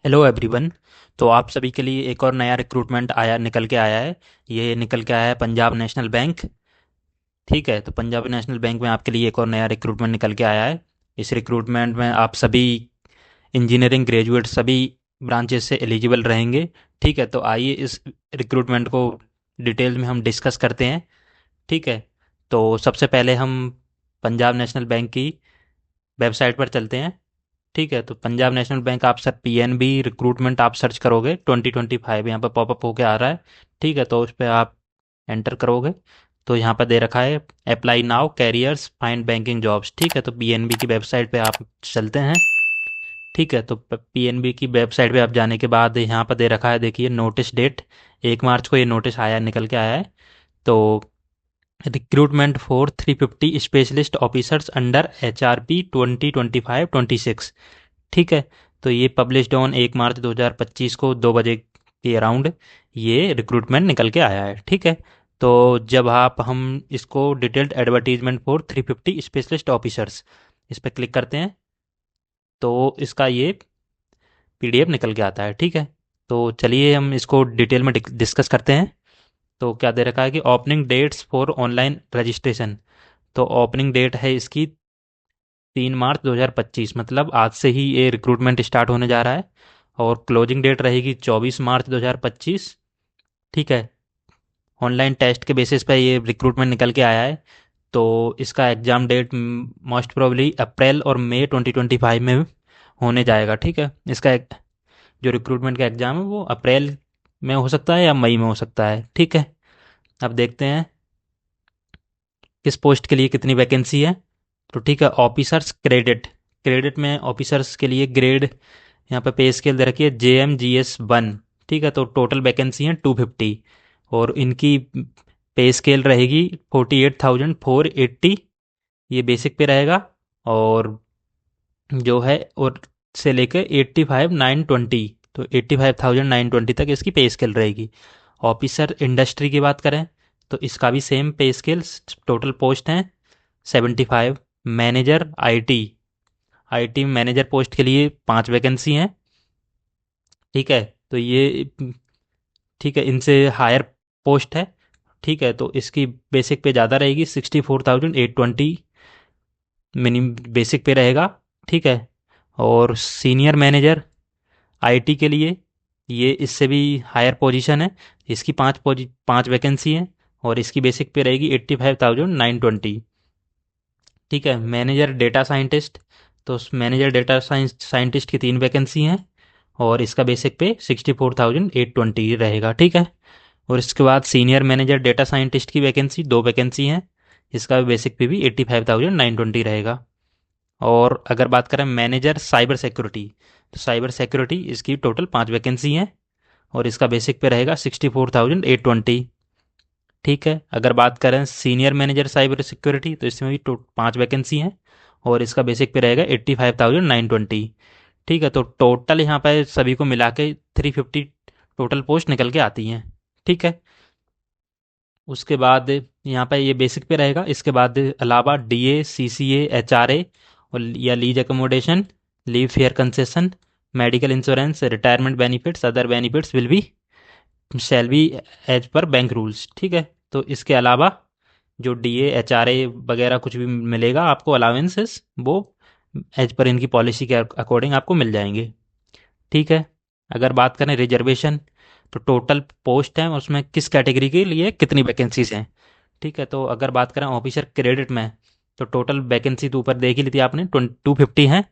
Hello everyone. तो आप सभी के लिए एक और नया रिक्रूटमेंट निकल के आया है। ये निकल के आया है पंजाब नेशनल बैंक। ठीक है, तो पंजाब नेशनल बैंक में आपके लिए एक और नया रिक्रूटमेंट निकल के आया है। इस रिक्रूटमेंट में आप सभी इंजीनियरिंग ग्रेजुएट सभी ब्रांचेस से एलिजिबल रहेंगे। ठीक है, तो आइए इस रिक्रूटमेंट को डिटेल में हम डिस्कस करते हैं। ठीक है, तो सबसे पहले हम पंजाब नेशनल बैंक की वेबसाइट पर चलते हैं। ठीक है, तो पंजाब नेशनल बैंक आप सर पीएनबी रिक्रूटमेंट आप सर्च करोगे 2025 यहाँ पर पॉपअप होके आ रहा है। ठीक है, तो उस पर आप एंटर करोगे तो यहाँ पर दे रखा है apply now carriers find banking jobs. ठीक है, तो पीएनबी की वेबसाइट पे आप चलते हैं। ठीक है, तो पीएनबी की वेबसाइट पे आप जाने के बाद यहाँ पर दे रखा है, देखिए नोटिस डेट 1 मार्च को ये नोटिस आया निकल के आया है। तो recruitment for 350 specialist officers under HRP 2025-26। ठीक है, तो ये पब्लिश्ड ऑन 1 मार्च 2025 को 2 बजे के अराउंड ये रिक्रूटमेंट निकल के आया है। ठीक है, तो जब हम इसको detailed advertisement for 350 specialist officers इस पर क्लिक करते हैं तो इसका ये पीडीएफ निकल के आता है। ठीक है, तो चलिए हम इसको डिटेल में डिस्कस करते हैं। तो क्या दे रखा है कि opening dates for online registration. तो ओपनिंग डेट है इसकी 3 मार्च 2025, मतलब आज से ही ये रिक्रूटमेंट स्टार्ट होने जा रहा है। और क्लोजिंग डेट रहेगी 24 मार्च 2025। ठीक है, ऑनलाइन टेस्ट के बेसिस पे ये रिक्रूटमेंट निकल के आया है। तो इसका एग्ज़ाम डेट मोस्ट प्रोबेबली अप्रैल और मई 2025 में होने जाएगा। ठीक है, जो रिक्रूटमेंट का एग्ज़ाम है वो अप्रैल में हो सकता है या मई में हो सकता है। ठीक है, अब देखते हैं किस पोस्ट के लिए कितनी वैकेंसी है। तो ठीक है, ऑफिसर्स क्रेडिट क्रेडिट में ऑफिसर्स के लिए ग्रेड यहाँ पे पे स्केल दे रखी है JMGS 1। ठीक है, तो टोटल वैकेंसी है 250 और इनकी पे स्केल रहेगी 48,480। ये बेसिक पे रहेगा। और जो है और से लेकर 85,920, तो 85,920 तक इसकी पे स्केल रहेगी। ऑफिसर इंडस्ट्री की बात करें तो इसका भी सेम पे स्केल। टोटल पोस्ट हैं 75। Manager IT IT manager post के लिए 5 वैकेंसी हैं। ठीक है, तो ये ठीक है इनसे हायर पोस्ट है। ठीक है, तो इसकी बेसिक पे ज़्यादा रहेगी 64,820 मिनिमम बेसिक पे रहेगा। ठीक है, और सीनियर मैनेजर आईटी के लिए ये इससे भी हायर पोजीशन है। इसकी 5 वैकेंसी है और इसकी बेसिक पे रहेगी 85,920। ठीक है, मैनेजर डेटा साइंटिस्ट, तो मैनेजर डेटा साइंटिस्ट की 3 वैकेंसी हैं और इसका बेसिक पे 64,820 रहेगा। ठीक है, और इसके बाद सीनियर मैनेजर डेटा साइंटिस्ट की वैकेंसी 2 वैकेंसी हैं। इसका बेसिक पे भी 85,920 रहेगा। और अगर बात करें मैनेजर साइबर सिक्योरिटी, तो साइबर सिक्योरिटी इसकी टोटल 5 वैकेंसी हैं और इसका बेसिक पे रहेगा 64,820। ठीक है, अगर बात करें सीनियर मैनेजर साइबर सिक्योरिटी तो इसमें भी 5 वैकेंसी हैं और इसका बेसिक पे रहेगा 85,920। ठीक है, तो टोटल यहाँ पे सभी को मिला के 350 टोटल पोस्ट निकल के आती हैं। ठीक है, उसके बाद यहाँ पे ये बेसिक पे रहेगा। इसके बाद अलावा डीए CCA HRA और या lease accommodation, leave fare concession, medical insurance, retirement benefits, other benefits will be shall be as per bank rules. ठीक है, तो इसके अलावा जो डीए HRA वगैरह कुछ भी मिलेगा आपको अलाउंसेस, वो एज पर इनकी पॉलिसी के अकॉर्डिंग आपको मिल जाएंगे। ठीक है, अगर बात करें रिजर्वेशन, तो टोटल पोस्ट है उसमें किस कैटेगरी के लिए कितनी वैकेंसीज हैं। ठीक है, तो अगर बात करें ऑफिसर क्रेडिट में तो टोटल वैकेंसी तो ऊपर देख ही ली थी आपने 250 हैं।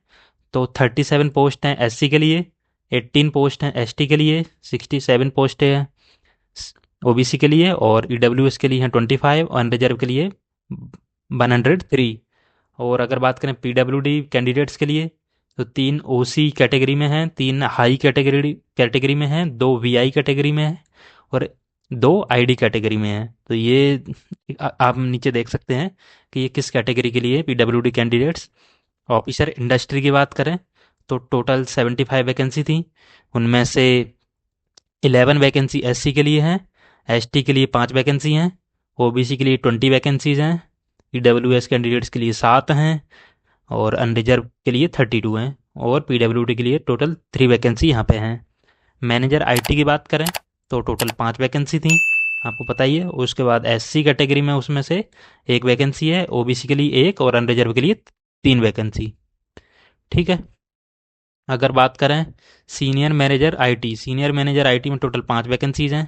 तो 37 पोस्ट हैं SC के लिए, 18 पोस्ट हैं ST के लिए, 67 पोस्ट हैं OBC के लिए और EWS के लिए हैं 25 और अनरिजर्व के लिए 103। और अगर बात करें PWD कैंडिडेट्स के लिए तो 3 OC कैटेगरी में हैं, 3 हाई कैटेगरी कैटेगरी में हैं, 2 VI कैटेगरी में हैं और 2 ID कैटेगरी में हैं। तो ये आप नीचे देख सकते हैं कि ये किस कैटेगरी के लिए PWD कैंडिडेट्स। ऑफिसर इंडस्ट्री की बात करें तो टोटल 75 वैकेंसी थी। उनमें से 11 वैकेंसी SC के लिए हैं, ST के लिए 5 वैकेंसी हैं, OBC के लिए 20 वैकेंसीज हैं, EWS कैंडिडेट्स के लिए 7 हैं और अनरिजर्व के लिए 32 हैं। और पीडब्ल्यूडी के लिए टोटल 3 वैकेंसी यहाँ पे हैं। मैनेजर आईटी की बात करें तो टोटल 5 वैकेंसी थी, आपको पता ही है। उसके बाद एससी कैटेगरी में उसमें से 1 वैकेंसी है, ओबीसी के लिए 1 और अनरिजर्व के लिए 3 वैकेंसी। ठीक है। अगर बात करें सीनियर मैनेजर आईटी में टोटल 5 वैकेंसीज हैं,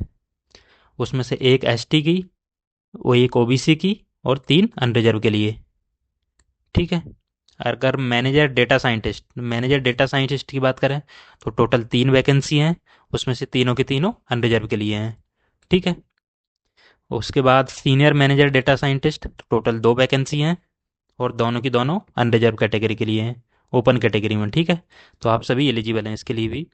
उसमें से 1 एसटी की, वो 1 ओबीसी की और 3 अनरिजर्व के लिए। ठीक है। अगर मैनेजर डेटा साइंटिस्ट की बात करें तो टोटल 3 वैकेंसी हैं, उसमें से तीनों के तीनों अनरिजर्व के लिए हैं। ठीक है। उसके बाद senior manager data scientist total 2 vacancy हैं और दोनों की दोनों अनरिजर्व कैटेगरी के लिए हैं, ओपन कैटेगरी में। ठीक है। तो आप सभी एलिजिबल हैं इसके लिए भी।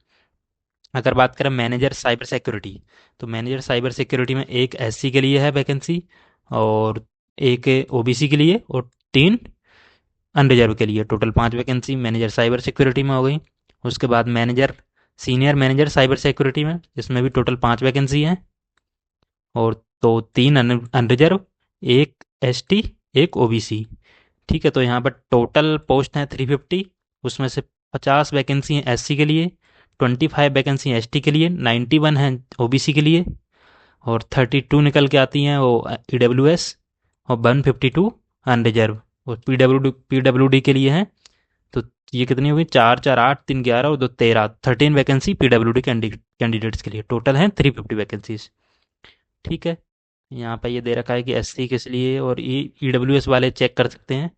अगर बात करें मैनेजर साइबर सिक्योरिटी, तो मैनेजर साइबर सिक्योरिटी में 1 एससी के लिए है वैकेंसी और 1 ओबीसी के लिए और 3 अनरिजर्व के लिए। Total 5 vacancy manager cyber security में हो गई। उसके बाद सीनियर मैनेजर साइबर सिक्योरिटी में, इसमें भी टोटल 5 वैकेंसी हैं और तो 3 अनरिजर्व, 1 एसटी, 1 ओबीसी। ठीक है। तो यहाँ पर टोटल पोस्ट हैं 350, उसमें से 50 वैकेंसी हैं एससी के लिए, 25 वैकेंसी एसटी के लिए, 91 हैं ओबीसी के लिए और 32 निकल के आती हैं वो ईडब्ल्यूएस और 152 अनरिजर्व और पीडब्ल्यूडी के लिए हैं। तो ये कितनी होगी, 4 4 8 3 11 और 2 13, 13 वैकेंसी पीडब्ल्यूडी कैंडिडेट्स के लिए। टोटल हैं 350 वैकेंसीज। ठीक है। यहाँ पे ये दे रखा है कि एससी किस लिए, और ईडब्ल्यूएस वाले चेक कर सकते हैं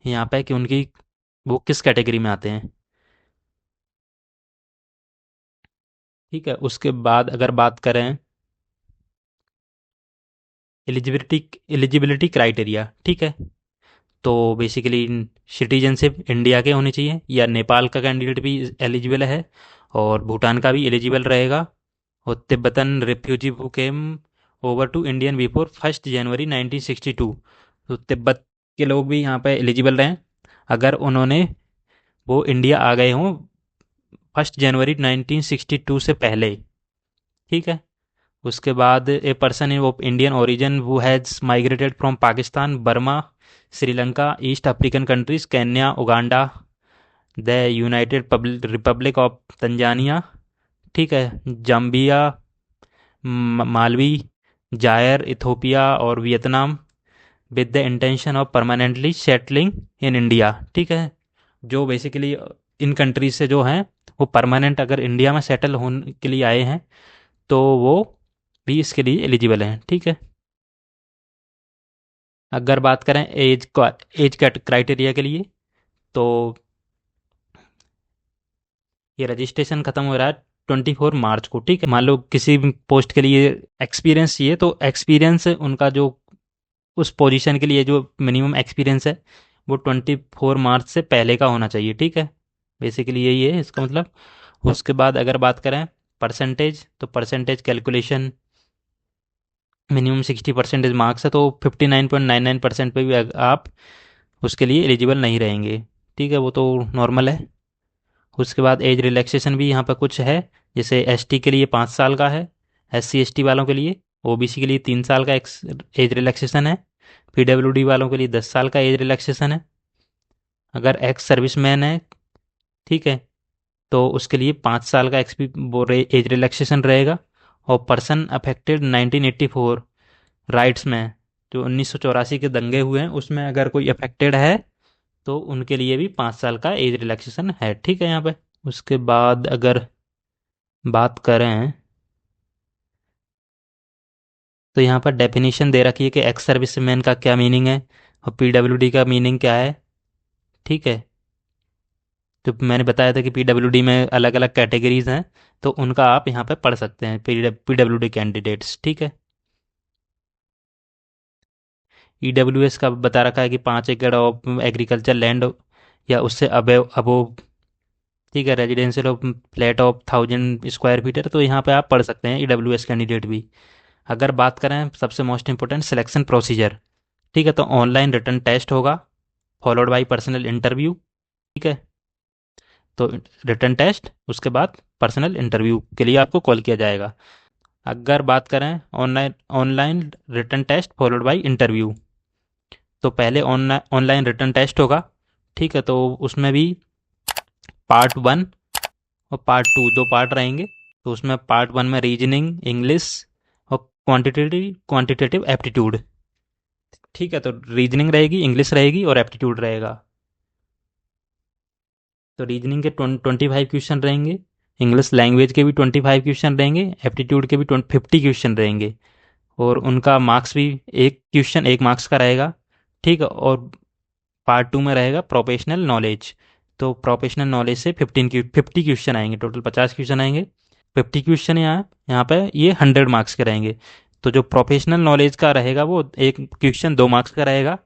यहाँ पे कि उनकी वो किस कैटेगरी में आते हैं। ठीक है। उसके बाद अगर बात करें एलिजिबिलिटी एलिजिबिलिटी क्राइटेरिया, ठीक है, तो बेसिकली सिटीजनशिप इंडिया के होनी चाहिए या नेपाल का कैंडिडेट भी एलिजिबल है और भूटान का भी एलिजिबल रहेगा और Tibetan refugee who came over to Indian before 1 जनवरी 1962, तो तिब्बत के लोग भी यहाँ पे एलिजिबल रहें अगर उन्होंने वो इंडिया आ गए हों 1 जनवरी 1962 से पहले। ठीक है। उसके बाद a person in of Indian origin who has migrated from Pakistan, Burma, Sri Lanka, east African countries, Kenya, Uganda, the United Republic of Tanzania, ठीक है, जाम्बिया, मालवी, जायर, इथोपिया और Vietnam, with the intention of permanently settling in India. ठीक है। जो basically इन countries से जो हैं वो परमानेंट अगर इंडिया में सेटल होने के लिए आए हैं तो वो भी इसके लिए एलिजिबल हैं। ठीक है। अगर बात करें एज क्राइटेरिया के लिए, तो ये रजिस्ट्रेशन खत्म हो रहा है 24 मार्च को। ठीक है। मान लो किसी भी पोस्ट के लिए एक्सपीरियंस चाहिए तो एक्सपीरियंस उनका जो उस पोजीशन के लिए जो मिनिमम एक्सपीरियंस है वो 24 मार्च से पहले का होना चाहिए। ठीक है। बेसिकली यही है इसका मतलब। उसके बाद अगर बात करें परसेंटेज, तो परसेंटेज कैलकुलेशन मिनिमम 60% मार्क्स है तो 59.99% पे भी आप उसके लिए एलिजिबल नहीं रहेंगे। ठीक है। वो तो नॉर्मल है। उसके बाद एज रिलैक्सेशन भी यहाँ पर कुछ है, जैसे एसटी के लिए 5 साल का है, एससी एसटी वालों के लिए, ओबीसी के लिए 3 साल का एज रिलैक्सेशन है, पीडब्ल्यूडी वालों के लिए 10 साल का एज रिलैक्सेशन है। अगर एक्स सर्विसमैन है, ठीक है, तो उसके लिए 5 साल का एज रिलैक्सेशन रहेगा। और पर्सन अफेक्टेड 1984 राइट्स में, जो 1984 के दंगे हुए हैं उसमें अगर कोई अफेक्टेड है तो उनके लिए भी 5 साल का एज रिलैक्सेशन है। ठीक है यहाँ पे। उसके बाद अगर बात करें तो यहाँ पर डेफिनेशन दे रखी है कि एक्स सर्विसमैन का क्या मीनिंग है और पीडब्ल्यूडी का मीनिंग क्या है। ठीक है। तो मैंने बताया था कि पीडब्ल्यूडी में अलग अलग कैटेगरीज हैं, तो उनका आप यहाँ पे पढ़ सकते हैं, पीडब्ल्यूडी कैंडिडेट्स। ठीक है। ईडब्ल्यूएस का बता रखा है कि 5 एकड़ ऑफ एग्रीकल्चर लैंड या उससे अबोव, ठीक है, residential of flat of 1000 square feet, तो यहाँ पे आप पढ़ सकते हैं ईडब्ल्यूएस कैंडिडेट भी। अगर बात करें सबसे मोस्ट इंपॉर्टेंट सिलेक्शन प्रोसीजर, ठीक है, तो ऑनलाइन रिटर्न टेस्ट होगा फॉलोड बाई पर्सनल इंटरव्यू। ठीक है। तो रिटर्न टेस्ट, उसके बाद पर्सनल इंटरव्यू के लिए आपको कॉल किया जाएगा। अगर बात करें online online written test followed by interview, तो पहले ऑनलाइन रिटर्न टेस्ट होगा। ठीक है। तो उसमें भी पार्ट वन और पार्ट टू, दो पार्ट रहेंगे। तो उसमें पार्ट वन में रीजनिंग, इंग्लिश और क्वांटिटेटिव क्वांटिटेटिव एप्टीट्यूड। ठीक है, तो रीजनिंग रहेगी, इंग्लिश रहेगी और एप्टीट्यूड रहेगा। तो रीजनिंग के 25 क्वेश्चन रहेंगे, इंग्लिश लैंग्वेज के भी 25 क्वेश्चन रहेंगे, एप्टीट्यूड के भी 50 क्वेश्चन रहेंगे। और उनका मार्क्स भी, एक क्वेश्चन 1 मार्क्स का रहेगा। ठीक है, और पार्ट टू में रहेगा प्रोफेशनल नॉलेज। तो प्रोफेशनल नॉलेज से 50 क्वेश्चन आएंगे, टोटल 50 क्वेश्चन आएंगे। 50 क्वेश्चन यहाँ यहाँ पे ये 100 मार्क्स के रहेंगे। तो जो प्रोफेशनल नॉलेज का रहेगा वो एक क्वेश्चन 2 मार्क्स का रहेगा,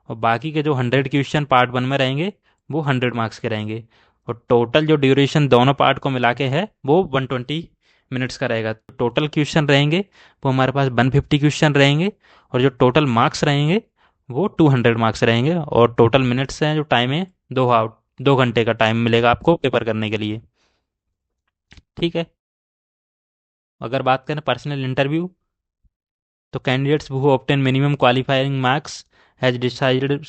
और बाकी के जो 100 क्वेश्चन पार्ट वन में रहेंगे वो 100 मार्क्स के रहेंगे। और टोटल जो ड्यूरेशन दोनों पार्ट को मिला के है वो 120 मिनट्स का रहेगा। टोटल क्वेश्चन रहेंगे वो हमारे पास 150 क्वेश्चन रहेंगे, और जो टोटल मार्क्स रहेंगे वो 200 मार्क्स रहेंगे। और टोटल मिनट्स हैं, जो टाइम है, 2 घंटे का टाइम मिलेगा आपको पेपर करने के लिए। ठीक है, अगर बात करें पर्सनल इंटरव्यू, तो candidates who obtain minimum qualifying marks as decided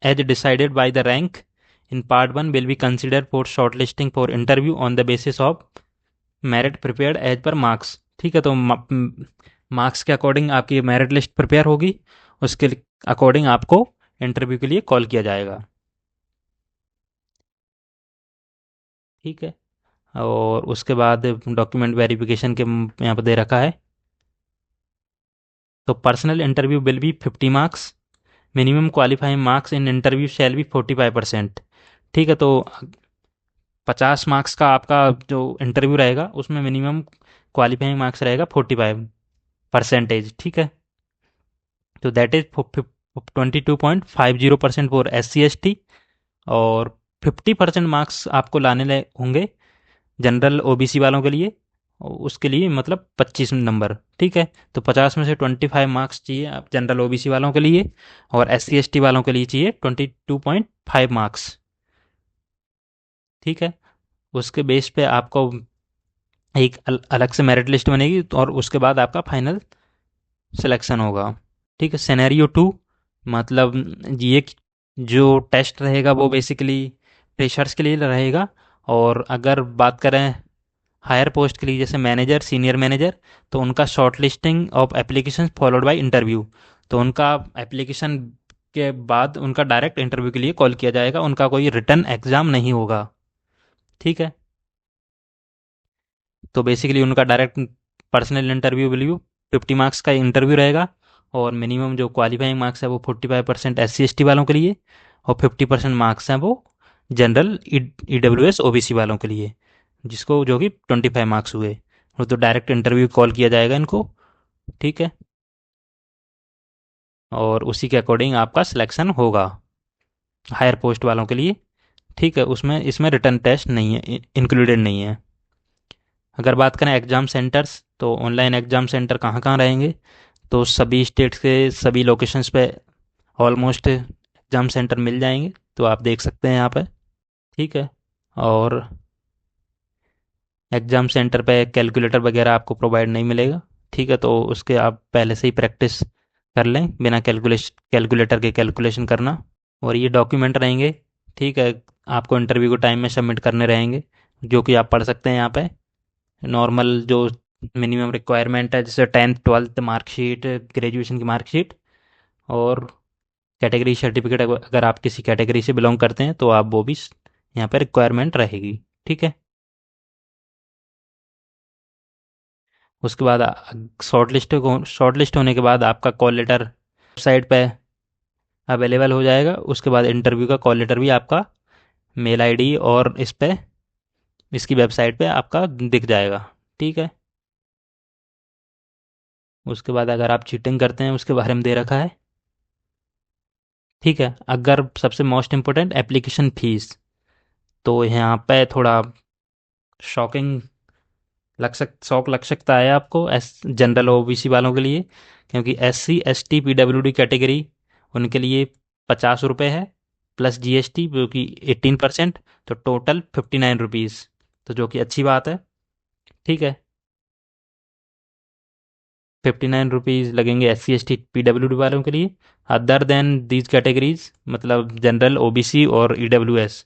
as decided by the rank in part one will be consider for short listing for interview on the basis of merit prepared as per marks. ठीक है, तो marks के according आपकी merit list prepare होगी, उसके according आपको interview के लिए कॉल किया जाएगा। ठीक है, और उसके बाद डॉक्यूमेंट वेरिफिकेशन के यहाँ पर दे रखा है। तो personal interview will be 50 marks, minimum qualifying marks in interview shall be 45%। ठीक है, तो 50 मार्क्स का आपका जो इंटरव्यू रहेगा उसमें मिनिमम क्वालिफाइंग मार्क्स रहेगा 45%। ठीक है, तो that is 22.50% for SC ST, और 50% मार्क्स आपको लाने होंगे जनरल OBC वालों के लिए, और उसके लिए मतलब 25 नंबर। ठीक है, तो 50 में से 25 मार्क्स चाहिए आप जनरल OBC वालों के लिए, और SC ST वालों के लिए चाहिए 22.5 मार्क्स। ठीक है, उसके बेस पे आपको एक अलग से मेरिट लिस्ट बनेगी, और उसके बाद आपका फाइनल सिलेक्शन होगा। ठीक है, सिनेरियो टू, मतलब ये जो टेस्ट रहेगा वो बेसिकली फ्रेशर्स के लिए रहेगा। और अगर बात करें हायर पोस्ट के लिए, जैसे मैनेजर, सीनियर मैनेजर, तो उनका short listing of application followed by interview. तो उनका एप्लीकेशन के बाद उनका डायरेक्ट इंटरव्यू के लिए कॉल किया जाएगा, उनका कोई रिटर्न एग्ज़ाम नहीं होगा। ठीक है, तो बेसिकली उनका direct personal interview value 50 marks का इंटरव्यू रहेगा, और मिनिमम जो क्वालिफाइंग मार्क्स है वो 45% SC ST वालों के लिए, और 50% मार्क्स हैं वो जनरल EWS OBC वालों के लिए, जिसको जो कि 25 मार्क्स हुए, वो तो डायरेक्ट इंटरव्यू कॉल किया जाएगा इनको। ठीक है, और उसी के अकॉर्डिंग आपका सिलेक्शन होगा हायर पोस्ट वालों के लिए। ठीक है, उसमें इसमें रिटर्न टेस्ट नहीं है, इंक्लूडेड नहीं है। अगर बात करें एग्ज़ाम सेंटर्स, तो ऑनलाइन एग्ज़ाम सेंटर कहाँ कहाँ रहेंगे, तो सभी स्टेट्स के सभी लोकेशंस पे ऑलमोस्ट एग्ज़ाम सेंटर मिल जाएंगे, तो आप देख सकते हैं यहाँ पे। ठीक है, और एग्ज़ाम सेंटर पे कैलकुलेटर वगैरह आपको प्रोवाइड नहीं मिलेगा। ठीक है, तो उसके आप पहले से ही प्रैक्टिस कर लें बिना कैलकुलेटर के कैलकुलेशन करना। और ये डॉक्यूमेंट रहेंगे, ठीक है, आपको इंटरव्यू के टाइम में सबमिट करने रहेंगे, जो कि आप पढ़ सकते हैं यहाँ पे। नॉर्मल जो मिनिमम रिक्वायरमेंट है, जैसे 10th 12th मार्कशीट, ग्रेजुएशन की मार्कशीट, और कैटेगरी सर्टिफिकेट, अगर आप किसी कैटेगरी से बिलोंग करते हैं तो आप वो भी यहाँ पर रिक्वायरमेंट रहेगी। ठीक है, उसके बाद शॉर्ट लिस्ट होने के बाद आपका कॉल लेटर साइट पे अवेलेबल हो जाएगा। उसके बाद इंटरव्यू का कॉल लेटर भी आपका मेल आईडी और इस पे, इसकी वेबसाइट पे आपका दिख जाएगा। ठीक है, उसके बाद अगर आप चीटिंग करते हैं उसके बारे में दे रखा है। ठीक है, अगर सबसे मोस्ट इम्पोर्टेंट एप्लीकेशन फीस, तो यहाँ पे थोड़ा शॉकिंग शौक लग सकता है आपको जनरल OBC वालों के लिए, क्योंकि SC ST PWD कैटेगरी उनके लिए 50 रुपये है, प्लस GST जो कि 18%, तो टोटल 59 रुपीज़, तो जो कि अच्छी बात है। ठीक है, 59 रुपीज़ लगेंगे SC ST PWD वालों के लिए। अदर देन दीज कैटेगरीज, मतलब जनरल OBC और EWS,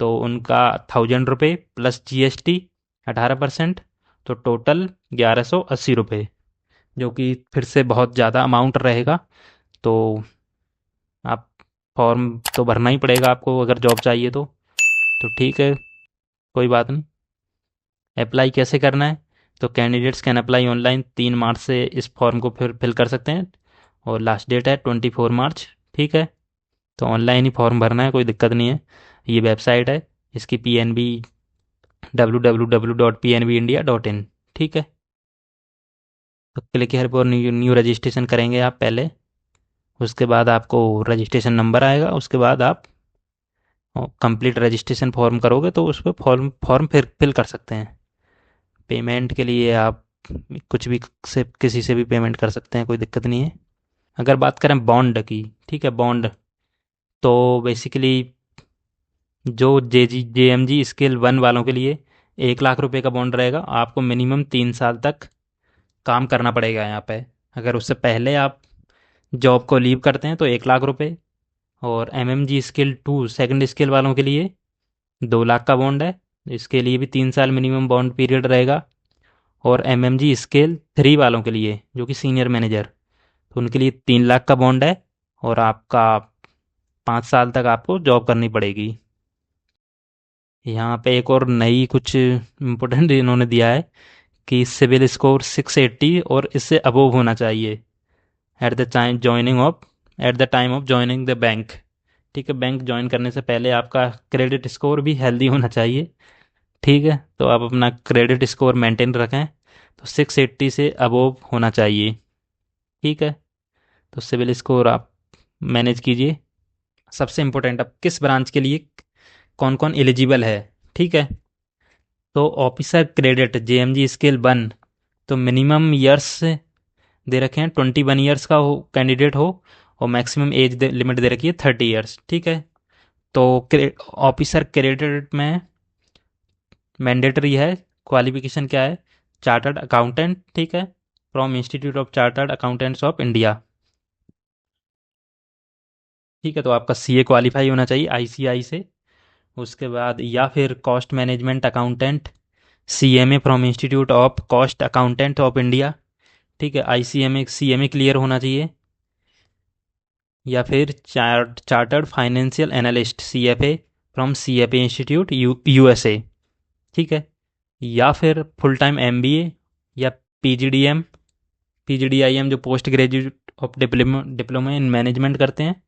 तो उनका 1000 रुपये प्लस GST 18%, तो टोटल 1180 रुपये, जो कि फिर से बहुत ज़्यादा अमाउंट रहेगा। तो आप फॉर्म तो भरना ही पड़ेगा आपको अगर जॉब चाहिए तो ठीक है, कोई बात नहीं। अप्लाई कैसे करना है? तो कैंडिडेट्स कैन अप्लाई ऑनलाइन 3 मार्च से इस फॉर्म को फिर फिल कर सकते हैं, और लास्ट डेट है 24 मार्च। ठीक है, तो ऑनलाइन ही फॉर्म भरना है, कोई दिक्कत नहीं है। ये वेबसाइट है इसकी, PNB, www.pnbindia.in। ठीक है, तो क्लिक हियर पर न्यू न्यू रजिस्ट्रेशन करेंगे आप पहले। उसके बाद आपको रजिस्ट्रेशन नंबर आएगा, उसके बाद आप कंप्लीट रजिस्ट्रेशन फॉर्म करोगे तो उस पर फॉर्म फॉर्म फिर फिल कर सकते हैं। पेमेंट के लिए आप कुछ भी से किसी से भी पेमेंट कर सकते हैं, कोई दिक्कत नहीं है। अगर बात करें बॉन्ड की, ठीक है, बॉन्ड तो बेसिकली जो JMG स्केल 1 वालों के लिए 1 लाख रुपए का बॉन्ड रहेगा। आपको मिनिमम 3 साल तक काम करना पड़ेगा यहाँ पे। अगर उससे पहले आप जॉब को लीव करते हैं तो 1 लाख रुपए। और MMG स्केल 2 सेकंड स्केल वालों के लिए 2 लाख का बॉन्ड है, इसके लिए भी 3 साल मिनिमम बॉन्ड पीरियड रहेगा। और MMG स्केल 3 वालों के लिए जो कि सीनियर मैनेजर, तो उनके लिए 3 लाख का बॉन्ड है, और आपका 5 साल तक आपको जॉब करनी पड़ेगी। यहाँ पे एक और नई कुछ इम्पोर्टेंट इन्होंने दिया है कि सिविल स्कोर 680 और इससे अबोव होना चाहिए at the time joining of at the time of joining the bank. ठीक है, बैंक ज्वाइन करने से पहले आपका क्रेडिट स्कोर भी हेल्दी होना चाहिए। ठीक है, तो आप अपना क्रेडिट स्कोर मेंटेन रखें, तो 680 से अबोव होना चाहिए। ठीक है, तो सिविल स्कोर आप मैनेज कीजिए। सबसे इम्पोर्टेंट, अब किस ब्रांच के लिए कौन कौन एलिजिबल है। ठीक है, तो ऑफिसर क्रेडिट JMG स्केल 1, तो मिनिमम ईयर्स दे रखे हैं 21 ईयर्स का हो कैंडिडेट हो, और मैक्सिमम एज लिमिट दे रखी है 30 ईयर्स। ठीक है, तो ऑफिसर क्रेडिट में मैंडेटरी है, क्वालिफिकेशन क्या है, चार्टर्ड अकाउंटेंट। ठीक है, from institute of chartered accountants of India. ठीक है, तो आपका CA क्वालिफाई होना चाहिए ICI से। उसके बाद या फिर cost management accountant, CMA from institute of cost accountant of India. ठीक है, ICMA CMA क्लियर होना चाहिए। या फिर chartered financial analyst CFA from CFA institute USA। ठीक है, या फिर फुल टाइम MBA या PGDM PGDIM जो post graduate of diploma in management करते हैं।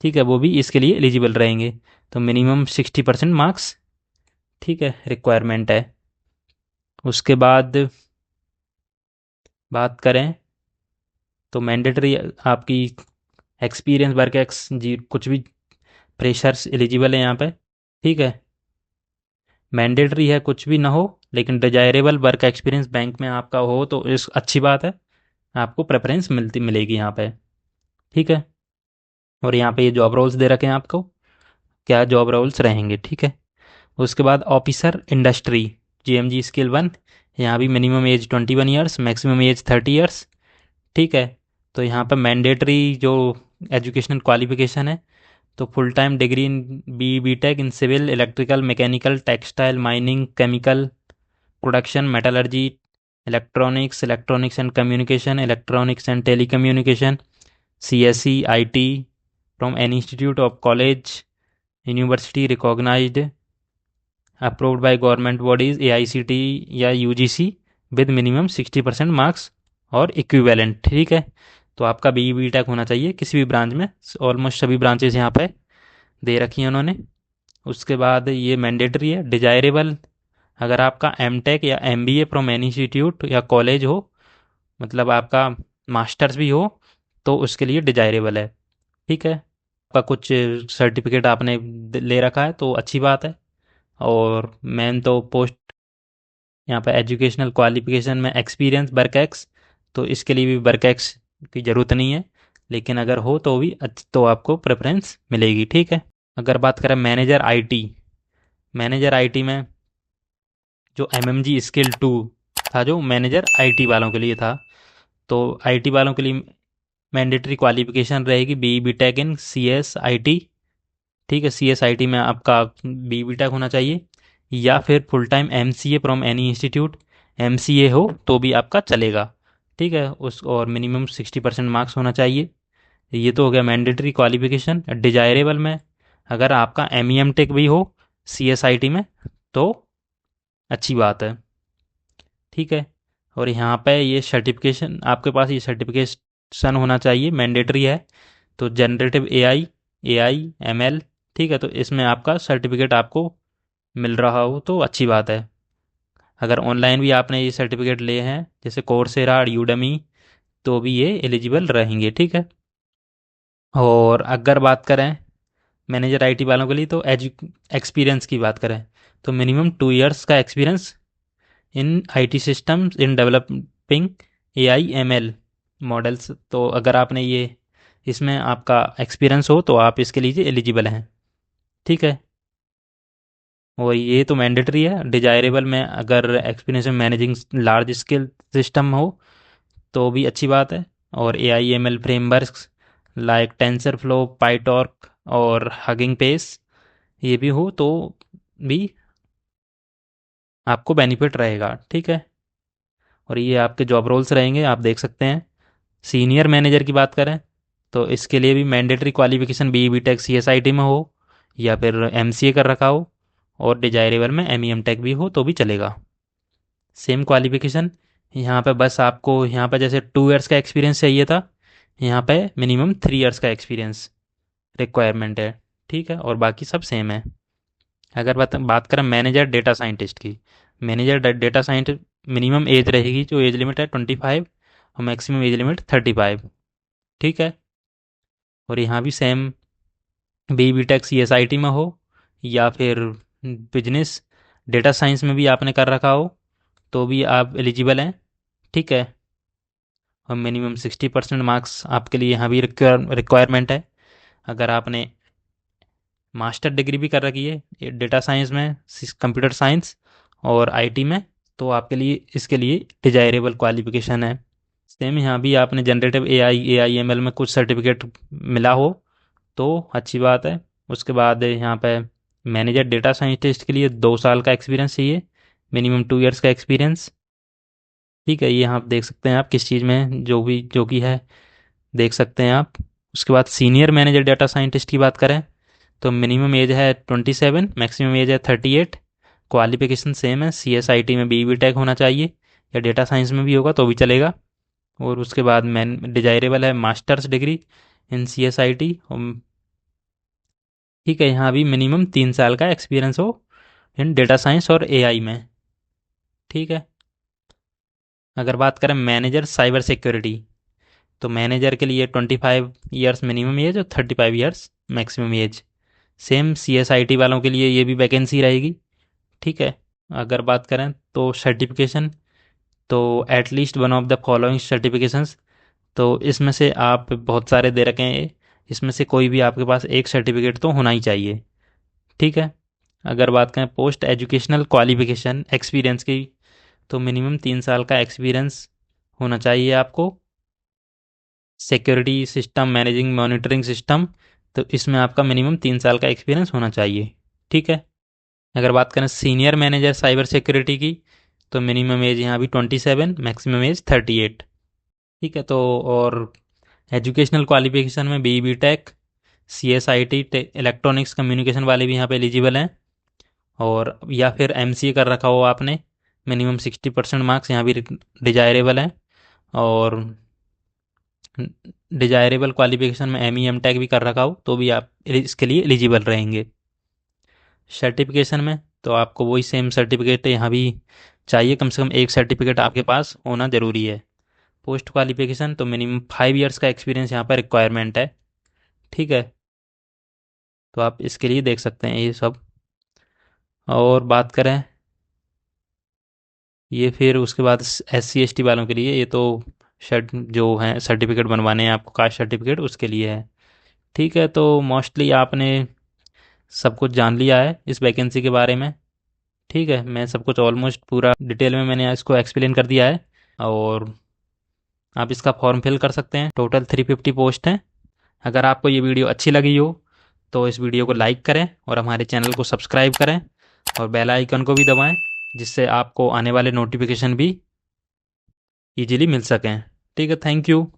ठीक है, वो भी इसके लिए एलिजिबल रहेंगे। तो मिनिमम 60% मार्क्स, ठीक है, रिक्वायरमेंट है। उसके बाद बात करें तो मैंडेटरी आपकी एक्सपीरियंस वर्क एक्स जी कुछ भी फ्रेशर्स एलिजिबल है यहाँ पे। ठीक है, मैंडेटरी है कुछ भी ना हो, लेकिन डिजायरेबल वर्क एक्सपीरियंस बैंक में आपका हो तो इस अच्छी बात है, आपको प्रेफरेंस मिलेगी यहाँ पे। ठीक है, और यहाँ पे ये जॉब रोल्स दे रखे हैं आपको, क्या जॉब रोल्स रहेंगे। ठीक है, उसके बाद ऑफिसर इंडस्ट्री JMG स्केल 1, यहाँ भी minimum age 21 years, maximum age 30 years. ठीक है, तो यहाँ पर मैंडेटरी जो एजुकेशनल क्वालिफिकेशन है, तो full time degree in BTech in civil electrical mechanical textile mining chemical production metallurgy electronics and communication electronics and telecommunication CSE IT from an institute of college university recognised approved by government bodies AICTE या UGC with minimum 60% marks और equivalent. ठीक है, तो आपका BTech होना चाहिए किसी भी ब्रांच में, ऑलमोस्ट सभी ब्रांचेस यहाँ पे दे रखी हैं उन्होंने। उसके बाद ये मैंडेटरी है। डिजायरेबल, अगर आपका MTech या MBA फ्रॉम एनी इंस्टीट्यूट या कॉलेज हो, मतलब आपका मास्टर्स भी हो, तो उसके लिए डिजायरेबल है। ठीक है, आपका कुछ सर्टिफिकेट आपने ले रखा है तो अच्छी बात है। और मेन तो पोस्ट यहाँ पर एजुकेशनल क्वालिफिकेशन में एक्सपीरियंस वर्क एक्स, तो इसके लिए भी वर्क एक्स की ज़रूरत नहीं है, लेकिन अगर हो तो भी तो आपको प्रेफरेंस मिलेगी। ठीक है, अगर बात करें मैनेजर आईटी में जो MMG स्किल 2 था, जो मैनेजर IT वालों के लिए था, तो IT वालों के लिए मैंडेटरी क्वालिफिकेशन रहेगी BTech इन CS IT। ठीक है, CSIT में आपका बी टेक होना चाहिए, या फिर full time MCA from any institute, MCA हो तो भी आपका चलेगा। ठीक है, उस और मिनिमम 60% मार्क्स होना चाहिए। ये तो हो गया मैंडेटरी क्वालिफिकेशन। डिजायरेबल में अगर आपका MEM टेक भी हो CSIT में तो अच्छी बात है। ठीक है, और यहाँ पे ये सर्टिफिकेशन आपके पास, ये सर्टिफिकेशन होना चाहिए, मैंडेटरी है। तो जनरेटिव AI ML, ठीक है, तो इसमें आपका सर्टिफिकेट आपको मिल रहा हो तो अच्छी बात है। अगर ऑनलाइन भी आपने ये सर्टिफिकेट लिए हैं जैसे कोर्सेरा, यूडमी, तो भी ये एलिजिबल रहेंगे। ठीक है, और अगर बात करें मैनेजर IT वालों के लिए, तो एक्सपीरियंस की बात करें तो मिनिमम 2 इयर्स का experience in IT systems in developing AI ML models. तो अगर आपने ये इसमें आपका एक्सपीरियंस हो तो आप इसके लिए एलिजिबल हैं। ठीक है, और ये तो मैंडेटरी है। डिजायरेबल में अगर एक्सपीरियंस में मैनेजिंग लार्ज स्केल सिस्टम हो तो भी अच्छी बात है। और AI ML frameworks like TensorFlow, PyTorch और हगिंग पेस, ये भी हो तो भी आपको बेनिफिट रहेगा। ठीक है, और ये आपके जॉब रोल्स रहेंगे, आप देख सकते हैं। सीनियर मैनेजर की बात करें तो इसके लिए भी mandatory qualification B take CSIT में हो, या फिर MCA कर रखा हो, और डिजायरेबल में MEM टेक भी हो तो भी चलेगा। सेम क्वालिफिकेशन यहाँ पे, बस आपको यहाँ पे जैसे 2 इयर्स का एक्सपीरियंस चाहिए था, यहाँ पे मिनिमम 3 इयर्स का एक्सपीरियंस रिक्वायरमेंट है। ठीक है, और बाकी सब सेम है। अगर बात बात करें मैनेजर डेटा साइंटिस्ट की, manager data scientist minimum age रहेगी, जो एज लिमिट है 25, और मैक्सिमम एज लिमिट 35। ठीक है, और यहाँ भी सेम बी टेक CSIT में हो, या फिर बिजनेस डेटा साइंस में भी आपने कर रखा हो तो भी आप एलिजिबल हैं। ठीक है, और मिनिमम 60% मार्क्स आपके लिए यहाँ भी रिक्वायरमेंट है। अगर आपने मास्टर डिग्री भी कर रखी है डेटा साइंस में, कंप्यूटर साइंस और IT में, तो आपके लिए इसके लिए डिजायरेबल क्वालिफिकेशन है। सेम यहाँ भी आपने जनरेटिव AI ML में कुछ सर्टिफिकेट मिला हो तो अच्छी बात है। उसके बाद यहाँ पे मैनेजर डेटा साइंटिस्ट के लिए 2 साल का एक्सपीरियंस चाहिए, मिनिमम 2 इयर्स का एक्सपीरियंस। ठीक है, ये यहाँ आप देख सकते हैं आप किस चीज़ में जो कि है, देख सकते हैं आप। उसके बाद सीनियर मैनेजर डेटा साइंटिस्ट की बात करें तो मिनिमम एज है 27, मैक्सिमम एज है 38। क्वालिफिकेशन सेम है, CSIT में बी टेक होना चाहिए, या डेटा साइंस में भी होगा तो भी चलेगा। और उसके बाद मैन डिजायरेबल है मास्टर्स डिग्री इन CSIT। ठीक है, यहाँ भी मिनिमम 3 साल का एक्सपीरियंस हो इन डेटा साइंस और AI में। ठीक है, अगर बात करें मैनेजर साइबर सिक्योरिटी, तो मैनेजर के लिए 25 इयर्स मिनिमम एज और 35 years maximum age. Same CSIT वालों के लिए ये भी वैकेंसी रहेगी। ठीक है, अगर बात करें तो सर्टिफिकेशन, तो at least one of the following certifications, तो इसमें से आप बहुत सारे दे रखे हैं, इसमें से कोई भी आपके पास एक सर्टिफिकेट तो होना ही चाहिए। ठीक है, अगर बात करें पोस्ट एजुकेशनल क्वालिफिकेशन एक्सपीरियंस की, तो मिनिमम 3 साल का एक्सपीरियंस होना चाहिए आपको। Security system managing monitoring system, तो इसमें आपका मिनिमम 3 साल का एक्सपीरियंस होना चाहिए। ठीक है, अगर बात करें सीनियर मैनेजर साइबर सिक्योरिटी की, तो मिनिमम एज यहाँ भी 27, मैक्सिमम एज 38। ठीक है, तो और एजुकेशनल क्वालिफिकेशन में बी टेक CSIT इलेक्ट्रॉनिक्स कम्युनिकेशन वाले भी यहाँ पे एलिजिबल हैं, और या फिर MCA कर रखा हो आपने, मिनिमम 60% मार्क्स यहाँ भी डिजायरेबल हैं। और डिजायरेबल क्वालिफिकेशन में MEM टेक भी कर रखा हो तो भी आप इसके लिए एलिजिबल रहेंगे। सर्टिफिकेशन में तो आपको वही सेम सर्टिफिकेट यहाँ भी चाहिए, कम से कम एक सर्टिफिकेट आपके पास होना ज़रूरी है। पोस्ट क्वालिफिकेशन तो मिनिमम 5 इयर्स का एक्सपीरियंस यहाँ पर रिक्वायरमेंट है। ठीक है, तो आप इसके लिए देख सकते हैं ये सब। और बात करें ये फिर उसके बाद SC ST वालों के लिए, ये तो शर्ट जो है सर्टिफिकेट बनवाने हैं आपको, कास्ट सर्टिफिकेट उसके लिए है। ठीक है, तो मोस्टली आपने सब कुछ जान लिया है इस वैकेंसी के बारे में। ठीक है, मैं सब कुछ ऑलमोस्ट पूरा डिटेल में मैंने इसको एक्सप्लेन कर दिया है, और आप इसका फॉर्म फिल कर सकते हैं। टोटल 350 पोस्ट हैं। अगर आपको ये वीडियो अच्छी लगी हो तो इस वीडियो को लाइक करें और हमारे चैनल को सब्सक्राइब करें और बेल आइकन को भी दबाएं, जिससे आपको आने वाले नोटिफिकेशन भी इजीली मिल सकें। ठीक है, थैंक यू।